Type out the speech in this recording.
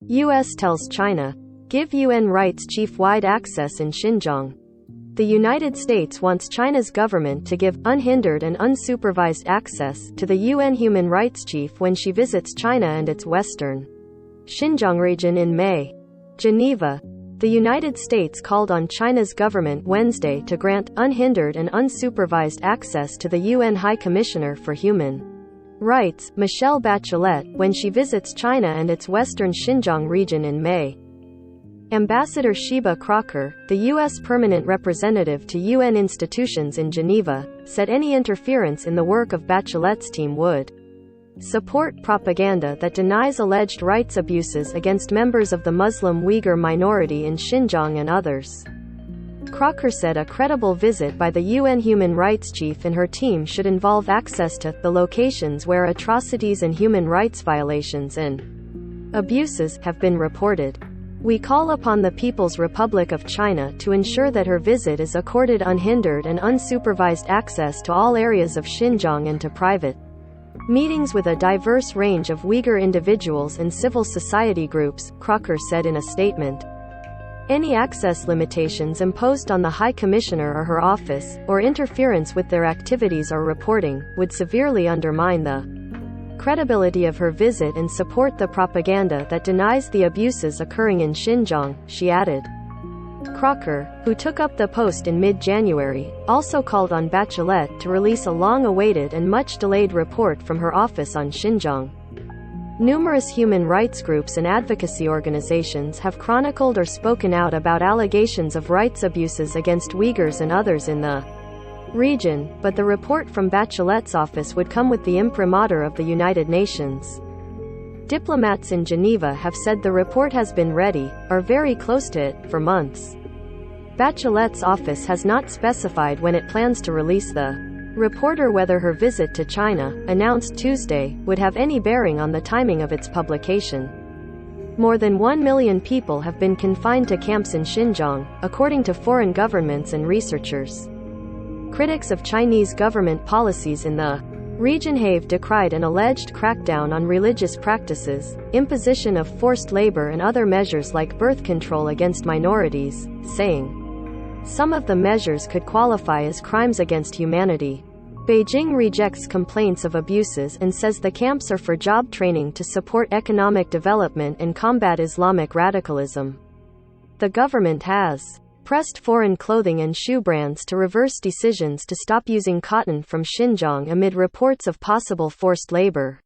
U.S. tells China, give UN rights chief wide access in Xinjiang. The United States wants China's government to give unhindered and unsupervised access to the UN human rights chief when she visits China and its western Xinjiang region in May. Geneva. The United States called on China's government Wednesday to grant unhindered and unsupervised access to the UN High Commissioner for Human Rights, Michelle Bachelet, when she visits China and its western Xinjiang region in May. Ambassador Sheba Crocker, the U.S. permanent representative to UN institutions in Geneva, said any interference in the work of Bachelet's team would support propaganda that denies alleged rights abuses against members of the Muslim Uyghur minority in Xinjiang and others. Crocker said a credible visit by the UN human rights chief and her team should involve access to the locations where atrocities and human rights violations and abuses have been reported. We call upon the People's Republic of China to ensure that her visit is accorded unhindered and unsupervised access to all areas of Xinjiang and to private meetings with a diverse range of Uyghur individuals and civil society groups, Crocker said in a statement. Any access limitations imposed on the High Commissioner or her office, or interference with their activities or reporting, would severely undermine the credibility of her visit and support the propaganda that denies the abuses occurring in Xinjiang, she added. Crocker, who took up the post in mid-January, also called on Bachelet to release a long-awaited and much-delayed report from her office on Xinjiang. Numerous human rights groups and advocacy organizations have chronicled or spoken out about allegations of rights abuses against Uyghurs and others in the region, but the report from Bachelet's office would come with the imprimatur of the United Nations. Diplomats in Geneva have said the report has been ready, or very close to it, for months. Bachelet's office has not specified when it plans to release the report or whether her visit to China, announced Tuesday, would have any bearing on the timing of its publication. More than 1 million people have been confined to camps in Xinjiang, according to foreign governments and researchers. Critics of Chinese government policies in the region have decried an alleged crackdown on religious practices, imposition of forced labor and other measures like birth control against minorities, saying some of the measures could qualify as crimes against humanity. Beijing rejects complaints of abuses and says the camps are for job training to support economic development and combat Islamic radicalism. The government has pressed foreign clothing and shoe brands to reverse decisions to stop using cotton from Xinjiang amid reports of possible forced labor.